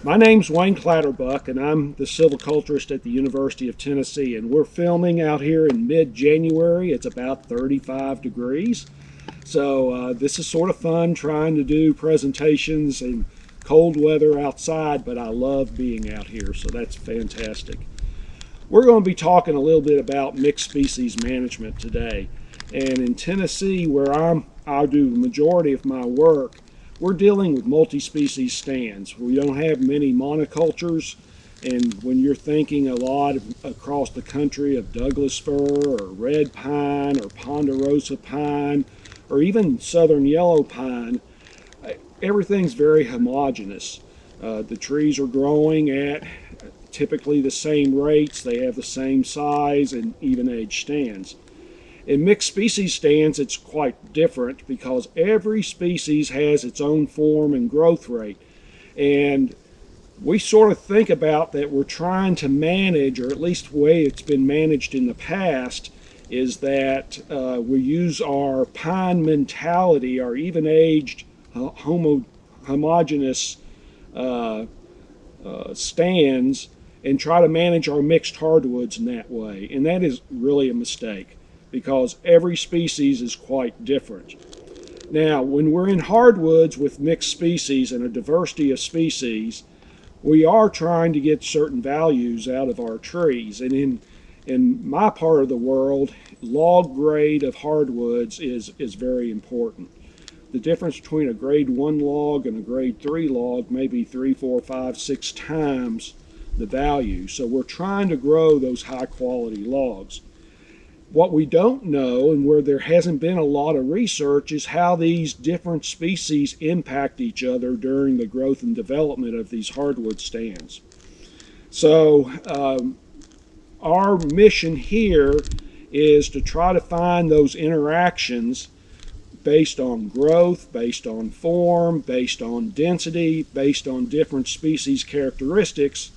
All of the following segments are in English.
My name's Wayne Clatterbuck, and I'm the silviculturist at the University of Tennessee, and we're filming out here in mid-January. It's about 35 degrees. So this is sort of fun trying to do presentations in cold weather outside, but I love being out here, so that's fantastic. We're going to be talking a little bit about mixed species management today. And in Tennessee, where I do the majority of my work, we're dealing with multi-species stands. We don't have many monocultures, and when you're thinking a lot across the country of Douglas fir or red pine or ponderosa pine or even southern yellow pine, everything's very homogeneous. The trees are growing at typically the same rates, they have the same size and even age stands. In mixed species stands, it's quite different because every species has its own form and growth rate. And we sort of think about that we're trying to manage, or at least the way it's been managed in the past, is that we use our pine mentality, our even-aged, homogeneous stands, and try to manage our mixed hardwoods in that way. And that is really a mistake, because every species is quite different. Now, when we're in hardwoods with mixed species and a diversity of species, we are trying to get certain values out of our trees. And in my part of the world, log grade of hardwoods is very important. The difference between a grade 1 log and a grade 3 log may be 3, 4, 5, 6 times the value. So we're trying to grow those high quality logs. What we don't know, and where there hasn't been a lot of research, is how these different species impact each other during the growth and development of these hardwood stands. So our mission here is to try to find those interactions based on growth, based on form, based on density, based on different species characteristics,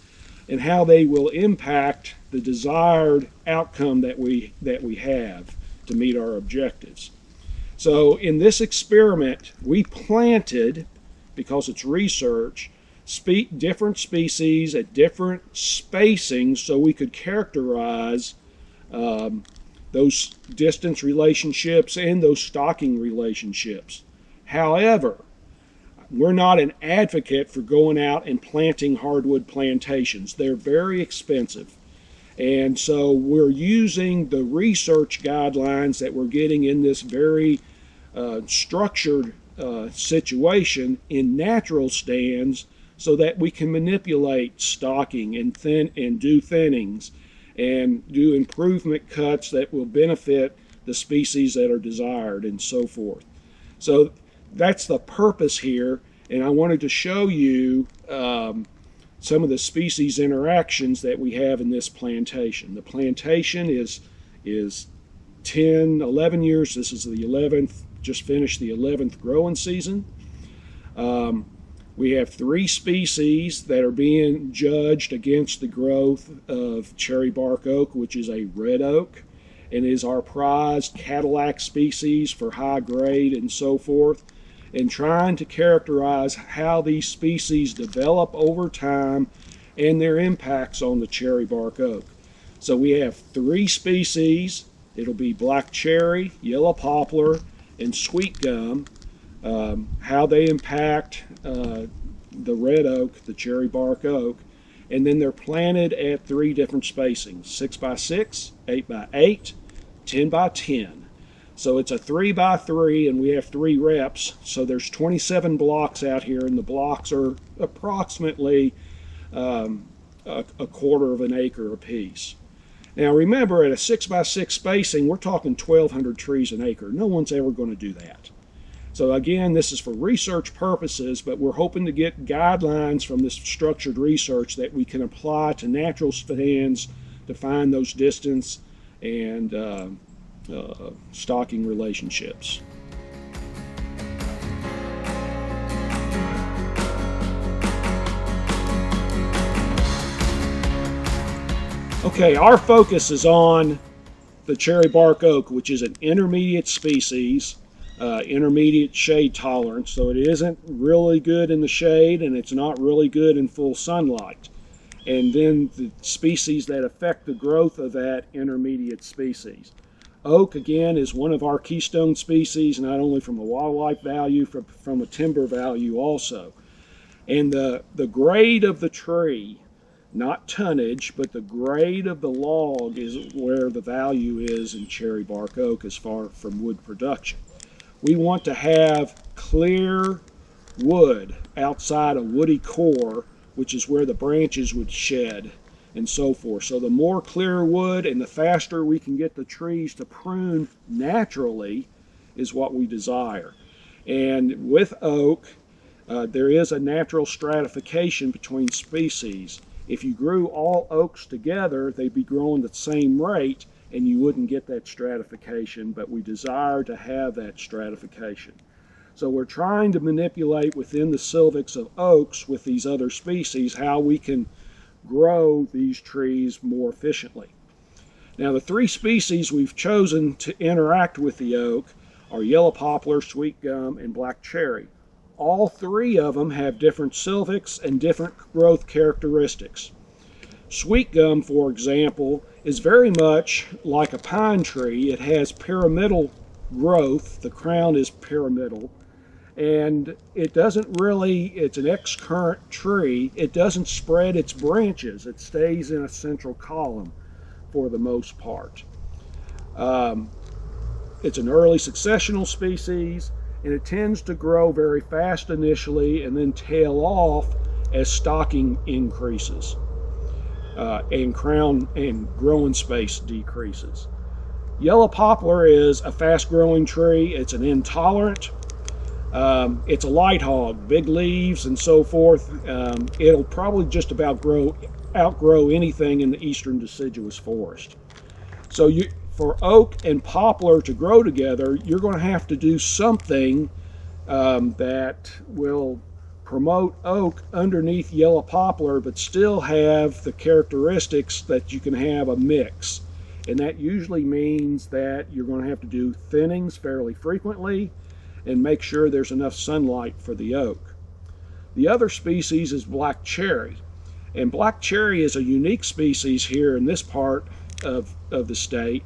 and how they will impact the desired outcome that we have to meet our objectives. So in this experiment, we planted, because it's research, different species at different spacings so we could characterize those distance relationships and those stocking relationships. However, we're not an advocate for going out and planting hardwood plantations. They're very expensive. And so we're using the research guidelines that we're getting in this very structured situation in natural stands so that we can manipulate stocking and do thinnings and do improvement cuts that will benefit the species that are desired and so forth. So that's the purpose here, and I wanted to show you some of the species interactions that we have in this plantation. The plantation is 11 years. This is the 11th, just finished the 11th growing season. We have 3 species that are being judged against the growth of cherrybark oak, which is a red oak, and is our prized Cadillac species for high grade and so forth, and trying to characterize how these species develop over time and their impacts on the cherrybark oak. So we have 3 species. It'll be black cherry, yellow poplar, and sweetgum, how they impact the red oak, the cherrybark oak, and then they're planted at 3 different spacings: 6 by 6, 8 by 8, 10 by 10. So it's a 3 by 3, and we have 3 reps. So there's 27 blocks out here, and the blocks are approximately a quarter of an acre apiece. Now remember, at a 6 by 6 spacing, we're talking 1,200 trees an acre. No one's ever going to do that. So again, this is for research purposes, but we're hoping to get guidelines from this structured research that we can apply to natural stands to find those distance and stocking relationships. Okay, our focus is on the cherrybark oak, which is an intermediate species intermediate shade tolerance, so it isn't really good in the shade and it's not really good in full sunlight. And then the species that affect the growth of that intermediate species. Oak, again, is one of our keystone species, not only from a wildlife value, from a timber value also. And the grade of the tree, not tonnage, but the grade of the log is where the value is in cherrybark oak as far from wood production. We want to have clear wood outside a woody core, which is where the branches would shed and so forth. So the more clear wood and the faster we can get the trees to prune naturally is what we desire. And with oak, there is a natural stratification between species. If you grew all oaks together, they'd be growing at the same rate and you wouldn't get that stratification, but we desire to have that stratification. So we're trying to manipulate within the sylvics of oaks with these other species how we can grow these trees more efficiently. Now the three species we've chosen to interact with the oak are yellow poplar, sweetgum, and black cherry. All three of them have different sylvics and different growth characteristics. Sweetgum, for example, is very much like a pine tree. It has pyramidal growth. The crown is pyramidal. And it doesn't really, it's an excurrent tree. It doesn't spread its branches. It stays in a central column for the most part. It's an early successional species, and it tends to grow very fast initially and then tail off as stocking increases and crown and growing space decreases. Yellow poplar is a fast-growing tree. It's an intolerant. It's a light hog, big leaves and so forth. It'll probably just about outgrow anything in the eastern deciduous forest. So for oak and poplar to grow together, you're going to have to do something that will promote oak underneath yellow poplar, but still have the characteristics that you can have a mix. And that usually means that you're going to have to do thinnings fairly frequently and make sure there's enough sunlight for the oak. The other species is black cherry. And black cherry is a unique species here in this part of the state,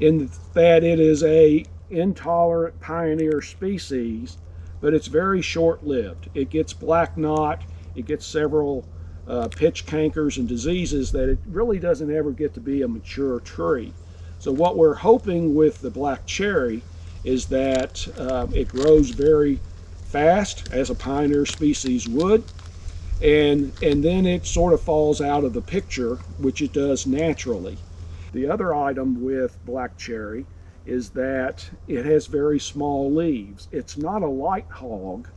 in that it is a intolerant pioneer species, but it's very short-lived. It gets black knot, it gets several pitch cankers and diseases that it really doesn't ever get to be a mature tree. So what we're hoping with the black cherry is that it grows very fast, as a pioneer species would, and then it sort of falls out of the picture, which it does naturally. The other item with black cherry is that it has very small leaves. It's not a light hog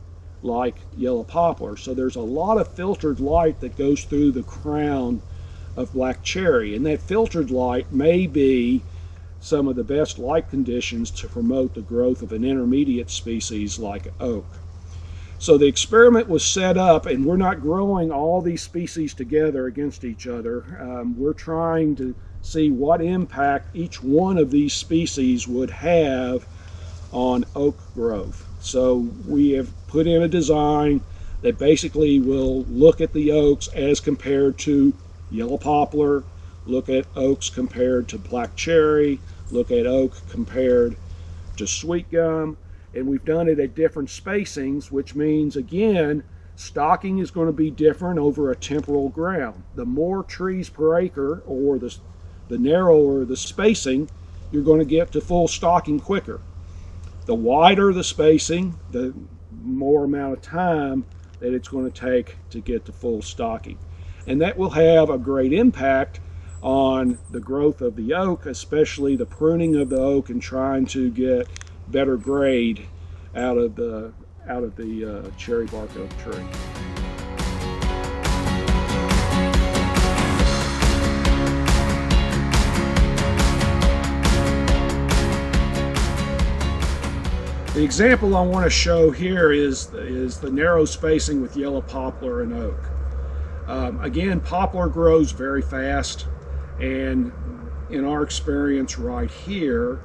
like yellow poplar, so there's a lot of filtered light that goes through the crown of black cherry, and that filtered light may be some of the best light conditions to promote the growth of an intermediate species like oak. So the experiment was set up, and we're not growing all these species together against each other. We're trying to see what impact each one of these species would have on oak growth. So we have put in a design that basically will look at the oaks as compared to yellow poplar, look at oaks compared to black cherry, look at oak compared to sweetgum, and we've done it at different spacings, which means, again, stocking is going to be different over a temporal ground. The more trees per acre, or the narrower the spacing, you're going to get to full stocking quicker. The wider the spacing, the more amount of time that it's going to take to get to full stocking. And that will have a great impact on the growth of the oak, especially the pruning of the oak and trying to get better grade out of the cherrybark oak tree. The example I want to show here is the narrow spacing with yellow poplar and oak. Again, poplar grows very fast, and in our experience right here,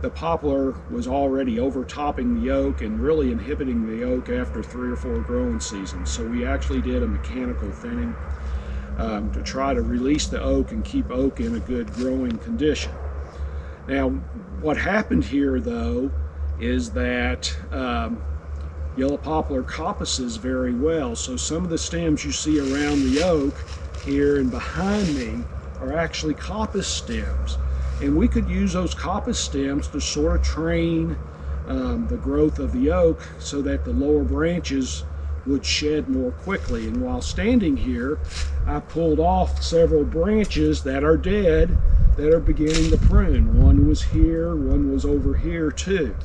the poplar was already overtopping the oak and really inhibiting the oak after 3 or 4 growing seasons. So we actually did a mechanical thinning to try to release the oak and keep oak in a good growing condition. Now, what happened here though is that yellow poplar coppices very well. So some of the stems you see around the oak here and behind me are actually coppice stems. And we could use those coppice stems to sort of train the growth of the oak so that the lower branches would shed more quickly. And while standing here, I pulled off several branches that are dead that are beginning to prune. One was here, one was over here too.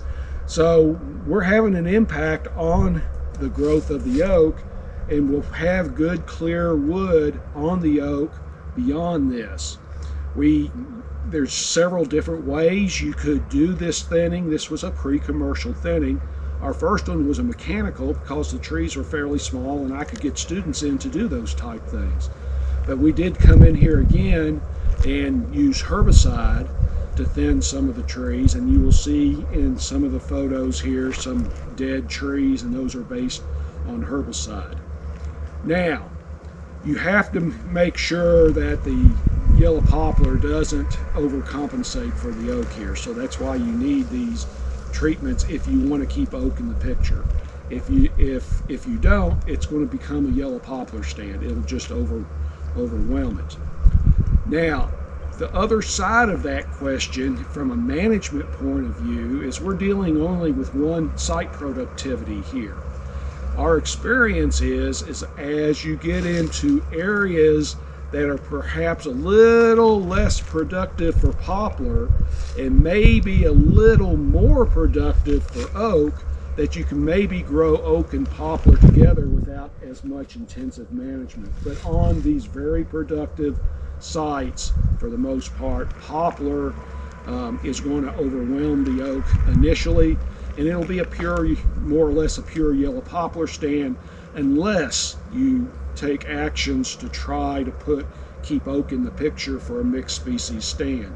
So we're having an impact on the growth of the oak, and we'll have good clear wood on the oak beyond this. There's several different ways you could do this thinning. This was a pre-commercial thinning. Our first one was a mechanical because the trees were fairly small and I could get students in to do those type things. But we did come in here again and use herbicide to thin some of the trees, and you will see in some of the photos here some dead trees, and those are based on herbicide. Now, you have to make sure that the yellow poplar doesn't overcompensate for the oak here. So that's why you need these treatments if you want to keep oak in the picture. If you don't, it's going to become a yellow poplar stand. It'll just overwhelm it. Now, the other side of that question from a management point of view is we're dealing only with one site productivity here. Our experience is as you get into areas that are perhaps a little less productive for poplar and maybe a little more productive for oak, that you can maybe grow oak and poplar together without as much intensive management. But on these very productive sites, for the most part, poplar is going to overwhelm the oak initially, and it'll be a pure, more or less a pure yellow poplar stand unless you take actions to try to keep oak in the picture for a mixed species stand.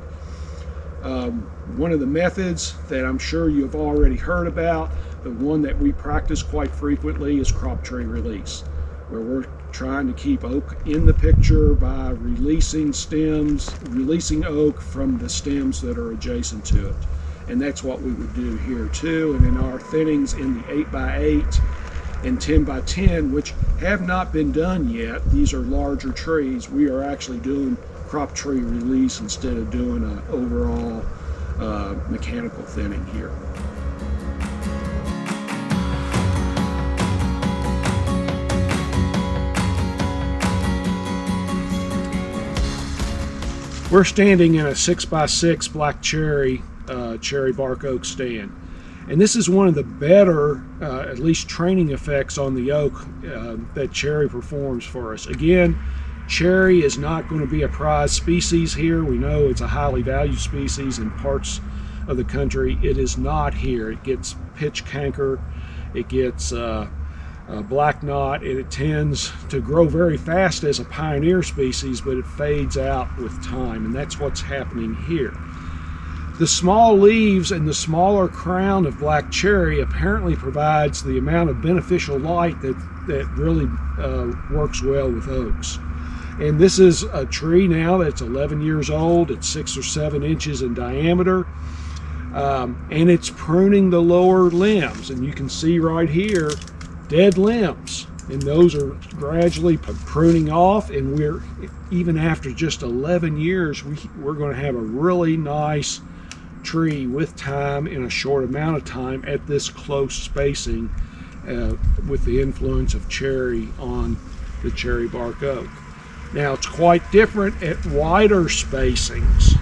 One of the methods that I'm sure you've already heard about, the one that we practice quite frequently, is crop tree release, where we're trying to keep oak in the picture by releasing oak from the stems that are adjacent to it. And that's what we would do here too. And in our thinnings in the 8x8 and 10x10, which have not been done yet, these are larger trees, we are actually doing crop tree release instead of doing an overall mechanical thinning here. We're standing in a 6x6 black cherry cherrybark oak stand. And this is one of the better, at least training effects on the oak that cherry performs for us. Again, cherry is not going to be a prize species here. We know it's a highly valued species in parts of the country. It is not here. It gets pitch canker, it gets black knot, and it tends to grow very fast as a pioneer species, but it fades out with time, and that's what's happening here. The small leaves and the smaller crown of black cherry apparently provides the amount of beneficial light that really works well with oaks. And this is a tree now that's 11 years old. It's 6 or 7 inches in diameter, and it's pruning the lower limbs. And you can see right here, dead limbs, and those are gradually pruning off. And we're, even after just 11 years, we're going to have a really nice tree with time in a short amount of time at this close spacing with the influence of cherry on the cherry bark oak. Now it's quite different at wider spacings,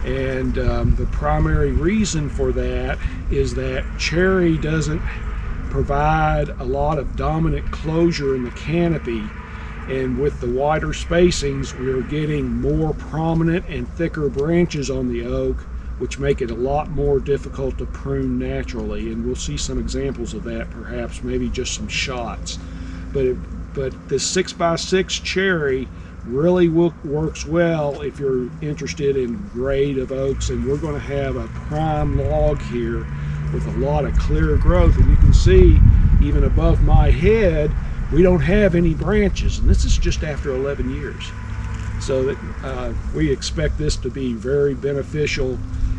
and the primary reason for that is that cherry doesn't provide a lot of dominant closure in the canopy, and with the wider spacings we're getting more prominent and thicker branches on the oak, which make it a lot more difficult to prune naturally. And we'll see some examples of that, perhaps maybe just some shots. But the 6x6 cherry really works well if you're interested in grade of oaks. And we're going to have a prime log here with a lot of clear growth, and you can see even above my head we don't have any branches, and this is just after 11 years. So that we expect this to be very beneficial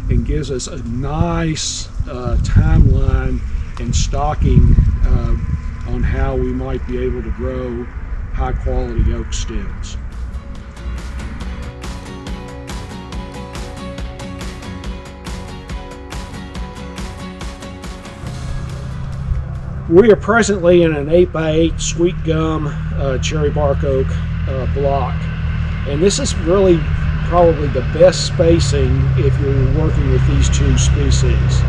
and gives us a nice timeline and stocking on how we might be able to grow high quality oak stems. We are presently in an 8x8 Sweetgum cherrybark oak block, and this is really probably the best spacing if you're working with these two species.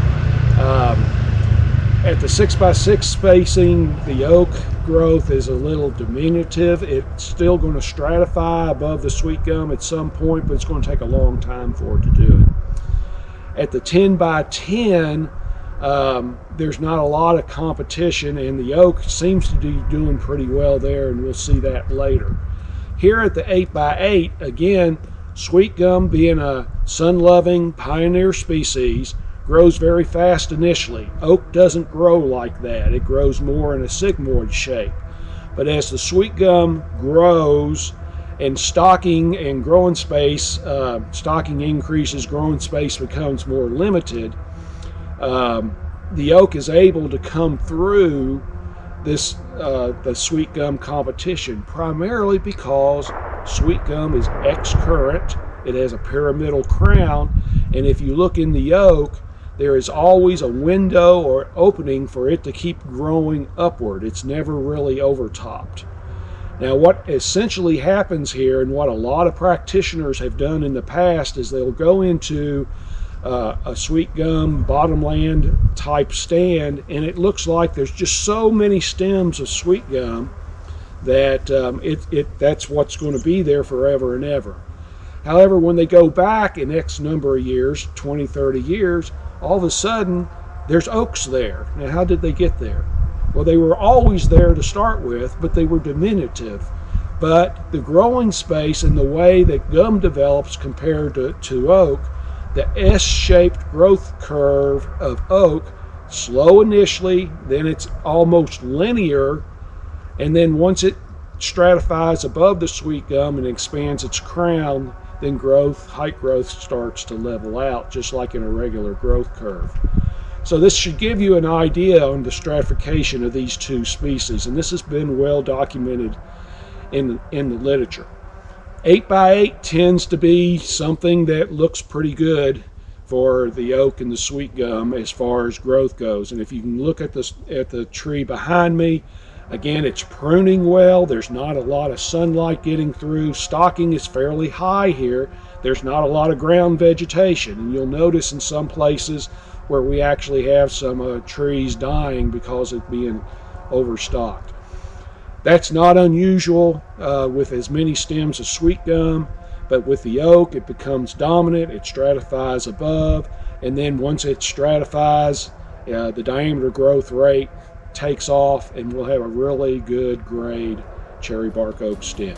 At the 6x6 spacing, the oak growth is a little diminutive. It's still going to stratify above the Sweetgum at some point, but it's going to take a long time for it to do it. At the 10x10, there's not a lot of competition, and the oak seems to be doing pretty well there, and we'll see that later. Here at the 8x8, again, Sweetgum, being a sun-loving pioneer species, grows very fast initially. Oak doesn't grow like that. It grows more in a sigmoid shape. But as the Sweetgum grows and stocking and growing space, stocking increases, growing space becomes more limited, the oak is able to come through this the Sweetgum competition, primarily because Sweetgum is X-current. It has a pyramidal crown, and if you look in the oak, there is always a window or opening for it to keep growing upward. It's never really overtopped. Now, what essentially happens here, and what a lot of practitioners have done in the past, is they'll go into a Sweetgum bottomland type stand, and it looks like there's just so many stems of Sweetgum that that's what's going to be there forever and ever. However, when they go back in X number of years, 20, 30 years, all of a sudden there's oaks there. Now, how did they get there? Well, they were always there to start with, but they were diminutive. But the growing space and the way that gum develops compared to oak, the S-shaped growth curve of oak, slow initially, then it's almost linear, and then once it stratifies above the Sweetgum and expands its crown, then height growth starts to level out, just like in a regular growth curve. So this should give you an idea on the stratification of these two species, and this has been well documented in the literature. 8x8 tends to be something that looks pretty good for the oak and the Sweetgum as far as growth goes. And if you can look at the tree behind me, again, it's pruning well. There's not a lot of sunlight getting through. Stocking is fairly high here. There's not a lot of ground vegetation, and you'll notice in some places where we actually have some trees dying because of being overstocked. That's not unusual with as many stems as Sweetgum, but with the oak it becomes dominant. It stratifies above, and then once it stratifies, the diameter growth rate takes off, and we'll have a really good grade cherrybark oak stem.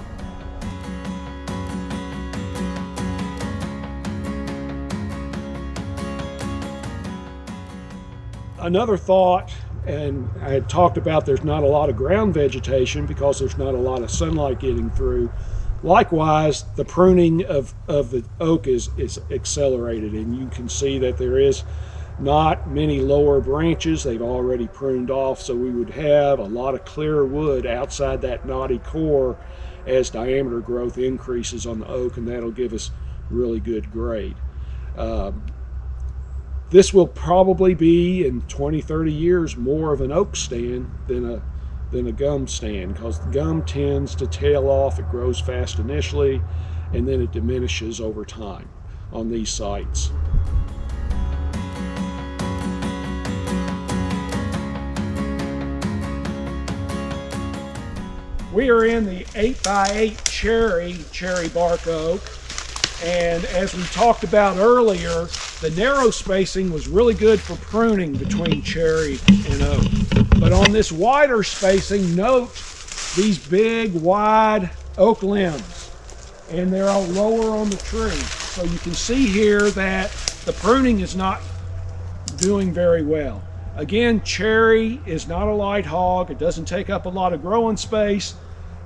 Another thought, and I had talked about there's not a lot of ground vegetation because there's not a lot of sunlight getting through. Likewise, the pruning of the oak is accelerated, and you can see that there is not many lower branches. They've already pruned off, so we would have a lot of clear wood outside that knotty core as diameter growth increases on the oak, and that'll give us really good grade. This will probably be in 20-30 years more of an oak stand than a gum stand, because the gum tends to tail off. It grows fast initially, and then it diminishes over time on these sites. We are in the 8x8 cherry bark oak, and as we talked about earlier, the narrow spacing was really good for pruning between cherry and oak. But on this wider spacing, note these big, wide oak limbs. and they're all lower on the tree. So you can see here that the pruning is not doing very well. Again, cherry is not a light hog. It doesn't take up a lot of growing space,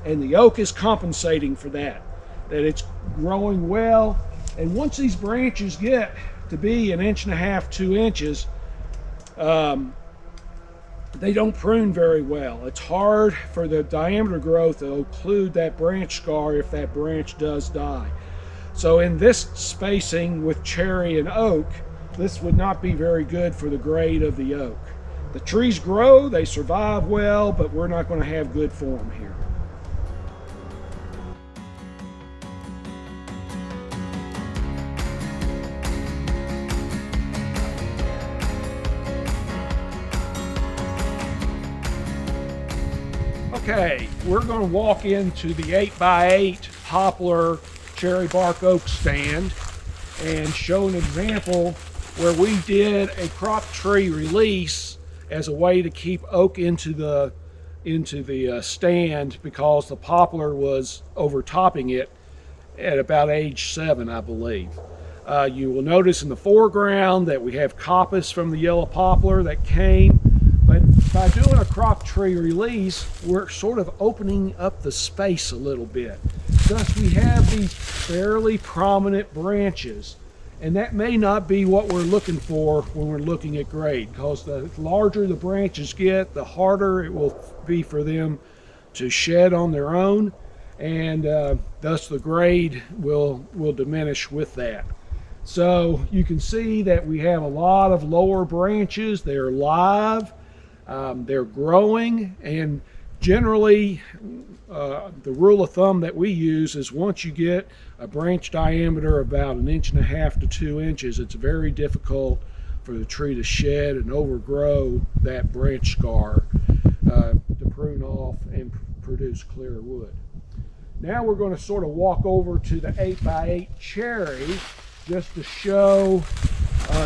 and the oak is compensating for that it's growing well. And once these branches get to be 1.5 to 2 inches, they don't prune very well. It's hard for the diameter growth to occlude that branch scar if that branch does die. So in this spacing with cherry and oak, this would not be very good for the grade of the oak. The trees grow, they survive well, but we're not going to have good form here. Okay, we're going to walk into the 8x8 poplar cherry bark oak stand and show an example where we did a crop tree release as a way to keep oak into the stand, because the poplar was overtopping it at about age 7, I believe. You will notice in the foreground that we have coppice from the yellow poplar that came, but by doing a crop tree release, we're sort of opening up the space a little bit. Thus we have these fairly prominent branches, and that may not be what we're looking for when we're looking at grade, because the larger the branches get, the harder it will be for them to shed on their own, and thus the grade will diminish with that. So you can see that we have a lot of lower branches. They're live, they're growing, and generally the rule of thumb that we use is once you get a branch diameter about 1.5 to 2 inches, it's very difficult for the tree to shed and overgrow that branch scar to prune off and produce clear wood. Now we're going to sort of walk over to the 8x8 cherry just to show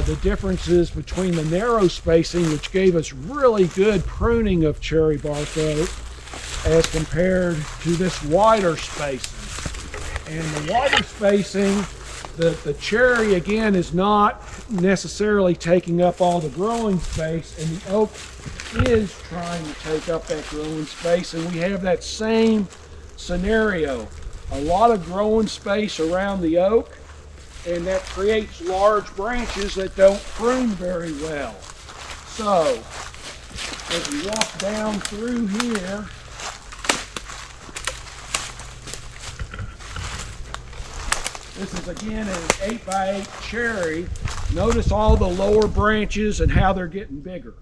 the differences between the narrow spacing, which gave us really good pruning of cherry bark oak, as compared to this wider spacing. And the wider spacing, the cherry again is not necessarily taking up all the growing space, and the oak is trying to take up that growing space, and we have that same scenario. A lot of growing space around the oak, and that creates large branches that don't prune very well. So as we walk down through here, this is again an 8x8 cherry. Notice all the lower branches and how they're getting bigger.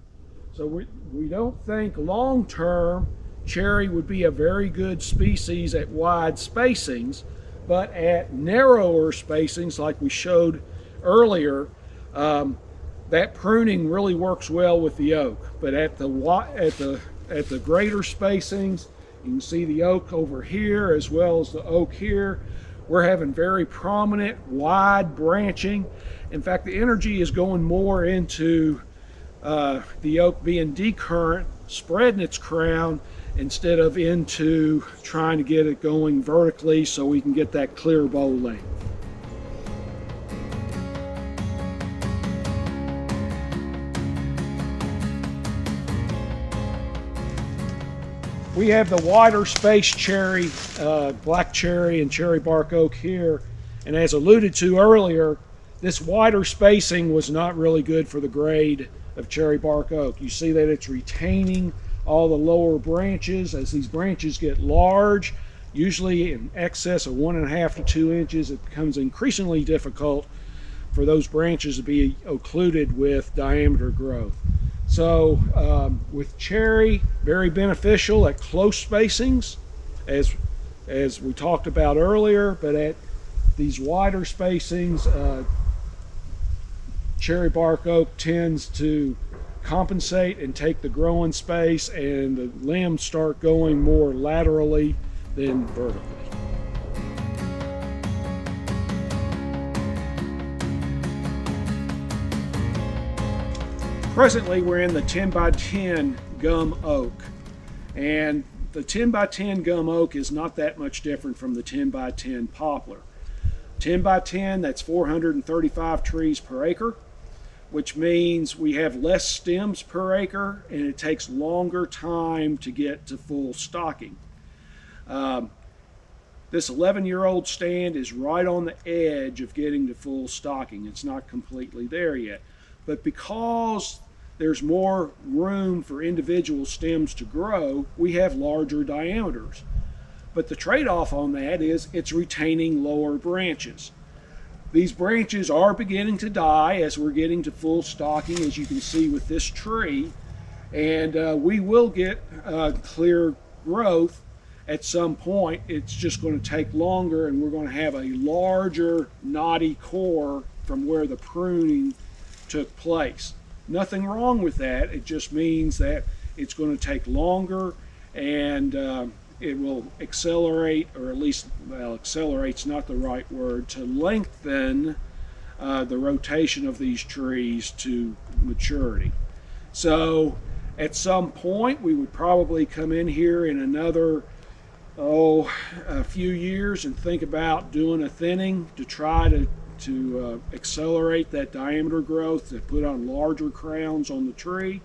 So we don't think long term cherry would be a very good species at wide spacings, but at narrower spacings like we showed earlier, that pruning really works well with the oak. But at the greater spacings, you can see the oak over here as well as the oak here. We're having very prominent, wide branching. In fact, the energy is going more into the oak being decurrent, spreading its crown, instead of into trying to get it going vertically so we can get that clear bow length. We have the wider space cherry, black cherry and cherry bark oak here, and as alluded to earlier, this wider spacing was not really good for the grade of cherry bark oak. You see that it's retaining all the lower branches. As these branches get large, usually in excess of 1.5 to 2 inches, it becomes increasingly difficult for those branches to be occluded with diameter growth. So with cherry, very beneficial at close spacings, as we talked about earlier, but at these wider spacings, cherry bark oak tends to compensate and take the growing space, and the limbs start going more laterally than vertically. Presently we're in the 10x10 gum oak, and the 10 by 10 gum oak is not that much different from the 10 by 10 poplar. 10 by 10, that's 435 trees per acre, which means we have less stems per acre and it takes longer time to get to full stocking. This 11-year-old stand is right on the edge of getting to full stocking. It's not completely there yet. But because there's more room for individual stems to grow, we have larger diameters. But the trade-off on that is it's retaining lower branches. These branches are beginning to die as we're getting to full stocking, as you can see with this tree, and we will get clear growth at some point. It's just going to take longer, and we're going to have a larger knotty core from where the pruning took place. Nothing wrong with that. It just means that it's going to take longer, and it will accelerate, or at least, well, accelerate's not the right word, to lengthen the rotation of these trees to maturity. So at some point we would probably come in here in another a few years and think about doing a thinning to try to accelerate that diameter growth, to put on larger crowns on the tree.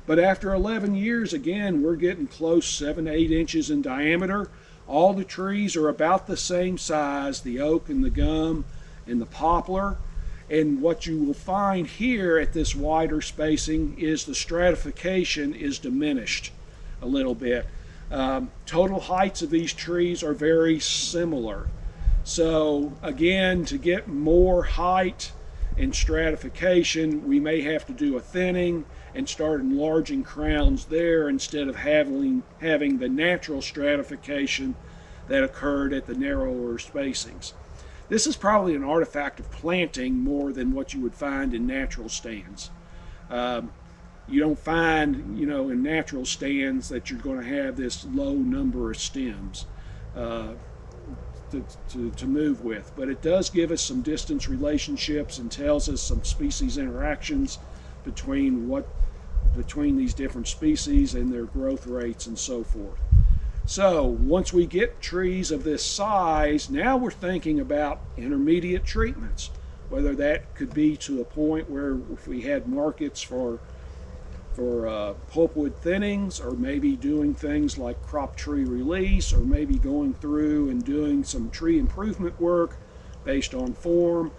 But after 11 years, again, we're getting close, 7 to 8 inches in diameter. All the trees are about the same size, the oak and the gum and the poplar. And what you will find here at this wider spacing is the stratification is diminished a little bit. Total heights of these trees are very similar. So again, to get more height and stratification, we may have to do a thinning and start enlarging crowns there instead of having the natural stratification that occurred at the narrower spacings. This is probably an artifact of planting more than what you would find in natural stands. You don't find, in natural stands that you're going to have this low number of stems to move with. But it does give us some distance relationships and tells us some species interactions between these different species and their growth rates and so forth. So once we get trees of this size, now we're thinking about intermediate treatments, whether that could be to a point where if we had markets for pulpwood thinnings, or maybe doing things like crop tree release, or maybe going through and doing some tree improvement work based on form.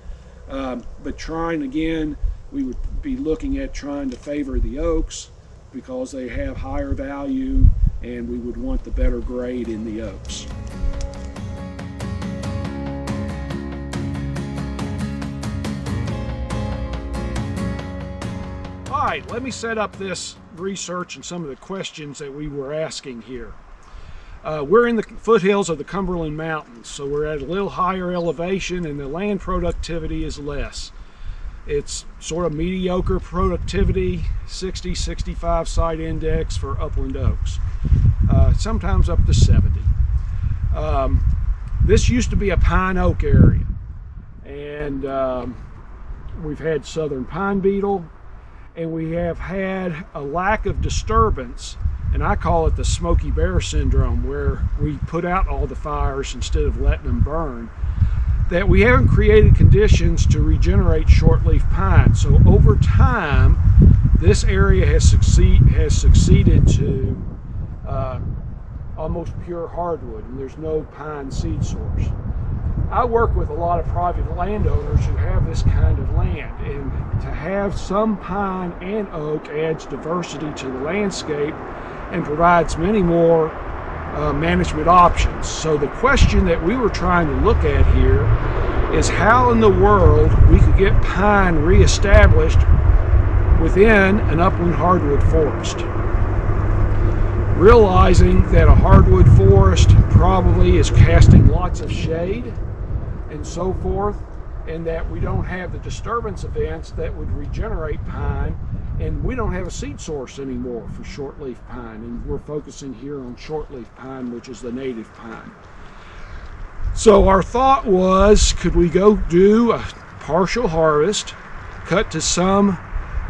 But trying, again, we would be looking at trying to favor the oaks because they have higher value, and we would want the better grade in the oaks. All right, let me set up this research and some of the questions that we were asking here. We're in the foothills of the Cumberland Mountains, so we're at a little higher elevation and the land productivity is less. It's sort of mediocre productivity, 60-65 site index for upland oaks, sometimes up to 70. This used to be a pine oak area, and we've had southern pine beetle, and we have had a lack of disturbance, and I call it the Smokey Bear syndrome, where we put out all the fires instead of letting them burn, that we haven't created conditions to regenerate shortleaf pine. So over time, this area has succeeded to almost pure hardwood, and there's no pine seed source. I work with a lot of private landowners who have this kind of land, and to have some pine and oak adds diversity to the landscape and provides many more management options. So the question that we were trying to look at here is how in the world we could get pine reestablished within an upland hardwood forest. Realizing that a hardwood forest probably is casting lots of shade and so forth, and that we don't have the disturbance events that would regenerate pine, and we don't have a seed source anymore for shortleaf pine, and we're focusing here on shortleaf pine, which is the native pine. So our thought was, could we go do a partial harvest, cut to some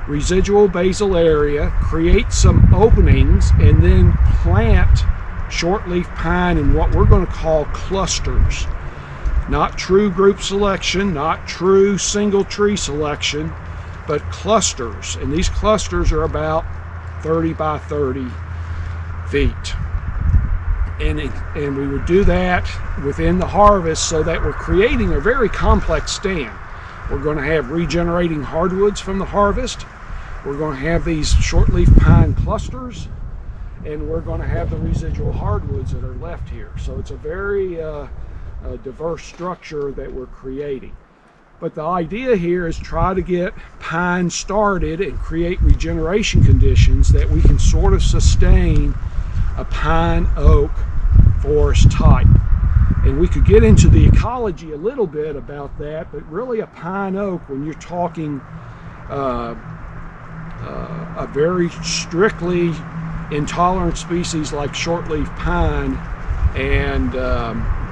residual basal area, create some openings, and then plant shortleaf pine in what we're going to call clusters. Not true group selection, not true single tree selection, but clusters. And these clusters are about 30 by 30 feet. And we would do that within the harvest so that we're creating a very complex stand. We're going to have regenerating hardwoods from the harvest. We're going to have these shortleaf pine clusters, and we're going to have the residual hardwoods that are left here. So it's a very diverse structure that we're creating. But the idea here is try to get pine started and create regeneration conditions that we can sort of sustain a pine oak forest type. And we could get into the ecology a little bit about that, but really a pine oak, when you're talking a very strictly intolerant species like shortleaf pine, and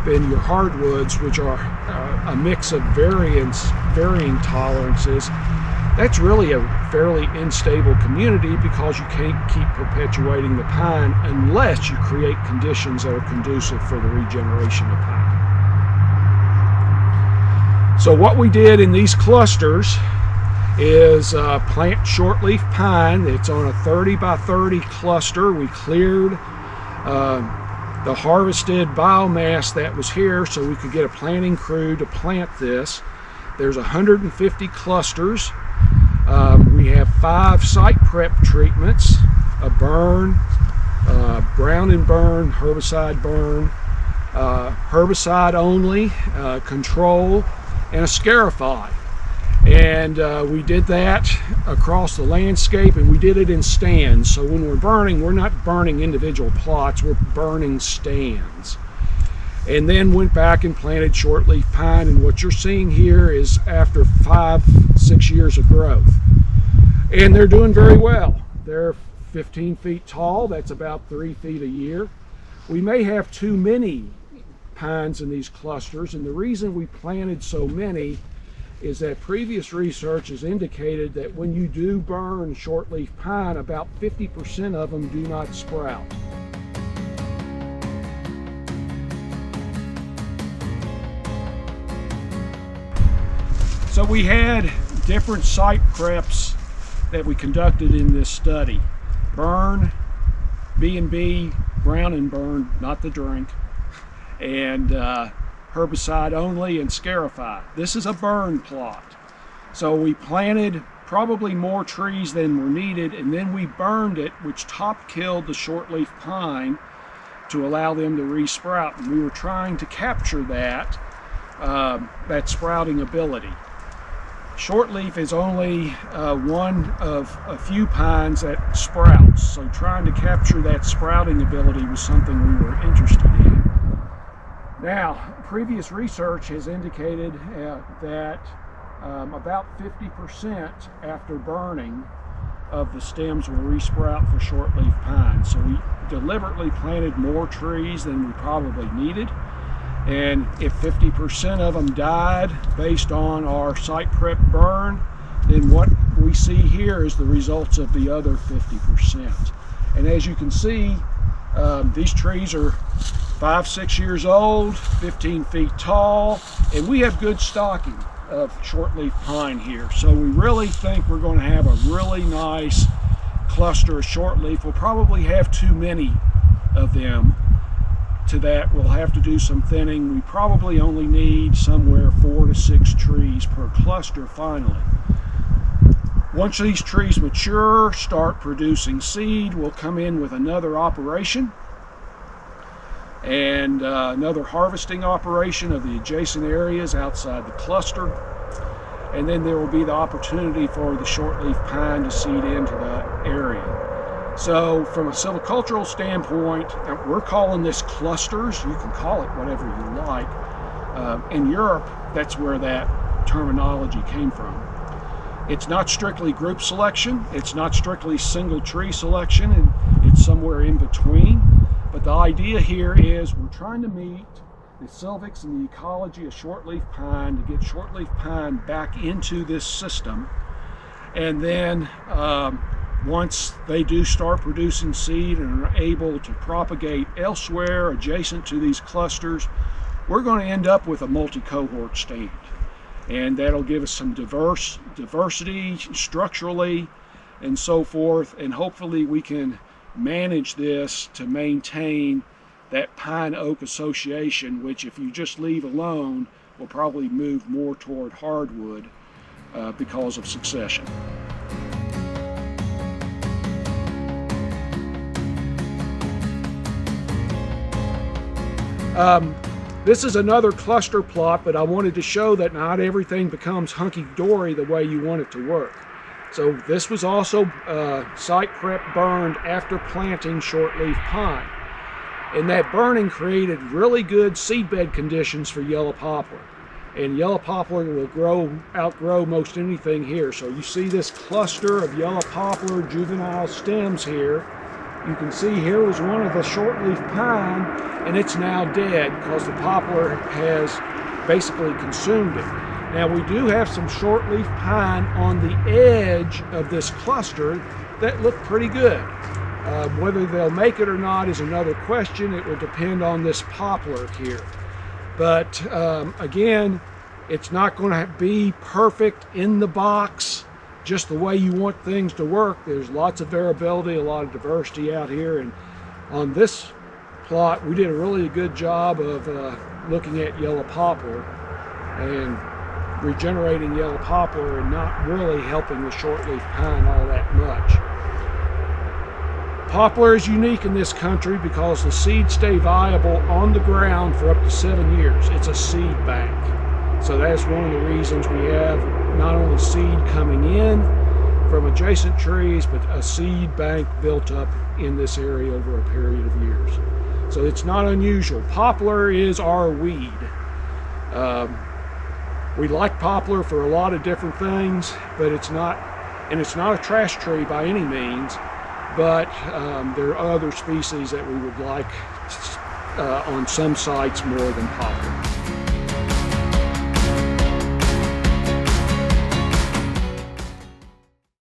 then your hardwoods, which are a mix of varying tolerances, that's really a fairly unstable community because you can't keep perpetuating the pine unless you create conditions that are conducive for the regeneration of pine. So what we did in these clusters is plant shortleaf pine. It's on a 30 by 30 cluster. We cleared the harvested biomass that was here so we could get a planting crew to plant this. There's 150 clusters. We have 5 site prep treatments: a burn, brown and burn, herbicide burn, herbicide only, control, and a scarify. And we did that across the landscape, and we did it in stands. So when we're burning, we're not burning individual plots, we're burning stands. And then went back and planted shortleaf pine, and what you're seeing here is after 5-6 years of growth. And they're doing very well. They're 15 feet tall, that's about 3 feet a year. We may have too many pines in these clusters, and the reason we planted so many is that previous research has indicated that when you do burn shortleaf pine, about 50% of them do not sprout. So we had different site preps that we conducted in this study. Burn, B&B, brown and burn, not the drink, and herbicide only, and scarify. This is a burn plot. So we planted probably more trees than were needed, and then we burned it, which top killed the shortleaf pine to allow them to resprout. And we were trying to capture that sprouting ability. Shortleaf is only one of a few pines that sprouts, so trying to capture that sprouting ability was something we were interested in. Now, previous research has indicated that about 50% after burning of the stems will resprout for shortleaf pine. So we deliberately planted more trees than we probably needed. And if 50% of them died based on our site prep burn, then what we see here is the results of the other 50%. And as you can see, these trees are 5-6 years old, 15 feet tall, and we have good stocking of shortleaf pine here. So we really think we're going to have a really nice cluster of shortleaf. We'll probably have too many of them. To that, we'll have to do some thinning. We probably only need somewhere 4 to 6 trees per cluster finally. Once these trees mature, start producing seed, we'll come in with another operation and another harvesting operation of the adjacent areas outside the cluster. And then there will be the opportunity for the shortleaf pine to seed into that area. So from a silvicultural standpoint, we're calling this clusters. You can call it whatever you like. In Europe, that's where that terminology came from. It's not strictly group selection. It's not strictly single tree selection, and it's somewhere in between. But the idea here is we're trying to meet the silvics and the ecology of shortleaf pine to get shortleaf pine back into this system. And then once they do start producing seed and are able to propagate elsewhere adjacent to these clusters, we're going to end up with a multi-cohort stand. And that'll give us some diversity structurally and so forth, and hopefully we can manage this to maintain that pine-oak association, which if you just leave alone will probably move more toward hardwood because of succession. This is another cluster plot, but I wanted to show that not everything becomes hunky-dory the way you want it to work. So this was also site prep burned after planting shortleaf pine. And that burning created really good seedbed conditions for yellow poplar. And yellow poplar will outgrow most anything here. So you see this cluster of yellow poplar juvenile stems here. You can see here was one of the shortleaf pine, and it's now dead because the poplar has basically consumed it. Now we do have some shortleaf pine on the edge of this cluster that look pretty good. Whether they'll make it or not is another question. It will depend on this poplar here. But again, it's not going to be perfect in the box, just the way you want things to work. There's lots of variability, a lot of diversity out here. And on this plot, we did a really good job of looking at yellow poplar and regenerating yellow poplar and not really helping the shortleaf pine all that much. Poplar is unique in this country because the seeds stay viable on the ground for up to 7 years. It's a seed bank. So that's one of the reasons we have not only seed coming in from adjacent trees, but a seed bank built up in this area over a period of years. So it's not unusual. Poplar is our weed. We like poplar for a lot of different things, but it's not a trash tree by any means. But there are other species that we would like on some sites more than poplar.